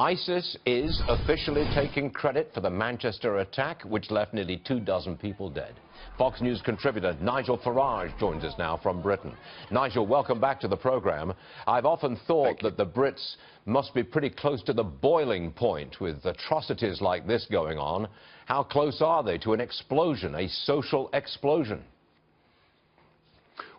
ISIS is officially taking credit for the Manchester attack, which left nearly 24 people dead. Fox News contributor Nigel Farage joins us now from Britain. Nigel, welcome back to the programme. I've often thought that the Brits must be pretty close to the boiling point with atrocities like this going on. How close are they to an explosion, a social explosion?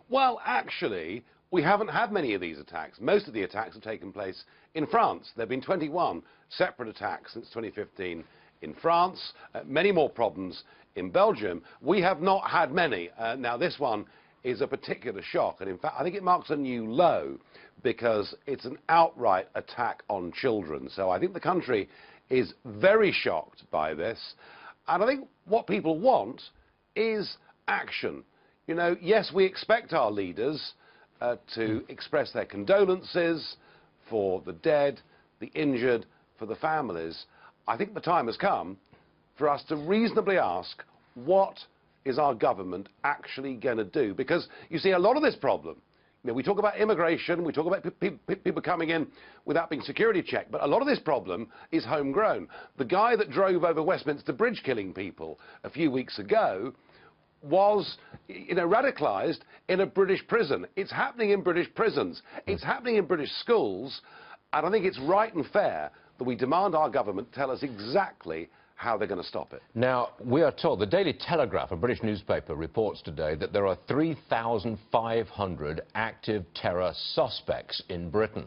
Well, actually, we haven't had many of these attacks. Most of the attacks have taken place in France. There have been 21 separate attacks since 2015 in France, many more problems in Belgium. We have not had many. Now, this one is a particular shock, and in fact, I think it marks a new low because it's an outright attack on children. So I think the country is very shocked by this, and I think what people want is action. You know, yes, we expect our leaders to express their condolences for the dead, the injured, for the families. I think the time has come for us to reasonably ask, what is our government actually going to do? Because, you see, a lot of this problem, you know, we talk about immigration, we talk about people coming in without being security checked, but a lot of this problem is homegrown. The guy that drove over Westminster Bridge killing people a few weeks ago was, you know, radicalised in a British prison. It's happening in British prisons. It's happening in British schools. And I think it's right and fair that we demand our government tell us exactly how they're going to stop it. Now, we are told, the Daily Telegraph, a British newspaper, reports today that there are 3,500 active terror suspects in Britain.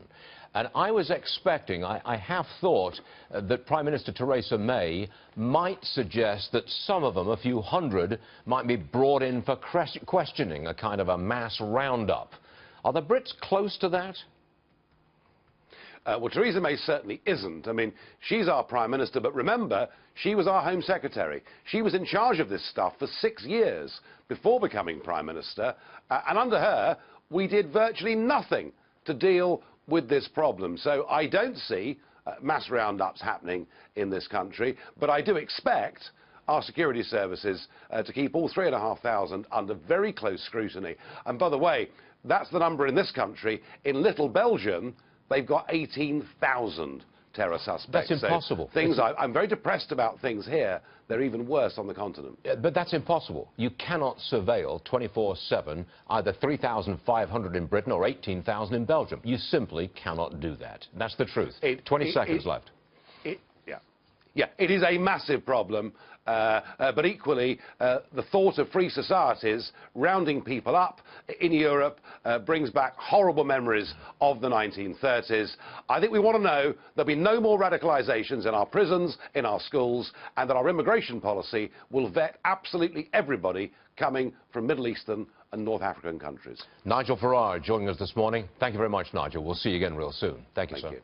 And I was expecting, I have thought that Prime Minister Theresa May might suggest that some of them, a few hundred, might be brought in for questioning, a kind of a mass roundup. Are the Brits close to that? Well, Theresa May certainly isn't. I mean, she's our Prime Minister, but remember, she was our Home Secretary. She was in charge of this stuff for 6 years before becoming Prime Minister, and under her, we did virtually nothing to deal with this problem. So I don't see mass roundups happening in this country, but I do expect our security services to keep all 3,500 under very close scrutiny. And by the way, that's the number in this country. In little Belgium, they've got 18,000 terror suspects. That's impossible. So I'm very depressed about things here. They're even worse on the continent. But that's impossible. You cannot surveil 24/7 either 3,500 in Britain or 18,000 in Belgium. You simply cannot do that. That's the truth. 20 seconds left. Yeah, it is a massive problem, but equally, the thought of free societies rounding people up in Europe brings back horrible memories of the 1930s. I think we want to know there'll be no more radicalisations in our prisons, in our schools, and that our immigration policy will vet absolutely everybody coming from Middle Eastern and North African countries. Nigel Farage joining us this morning. Thank you very much, Nigel. We'll see you again real soon. Thank you, sir.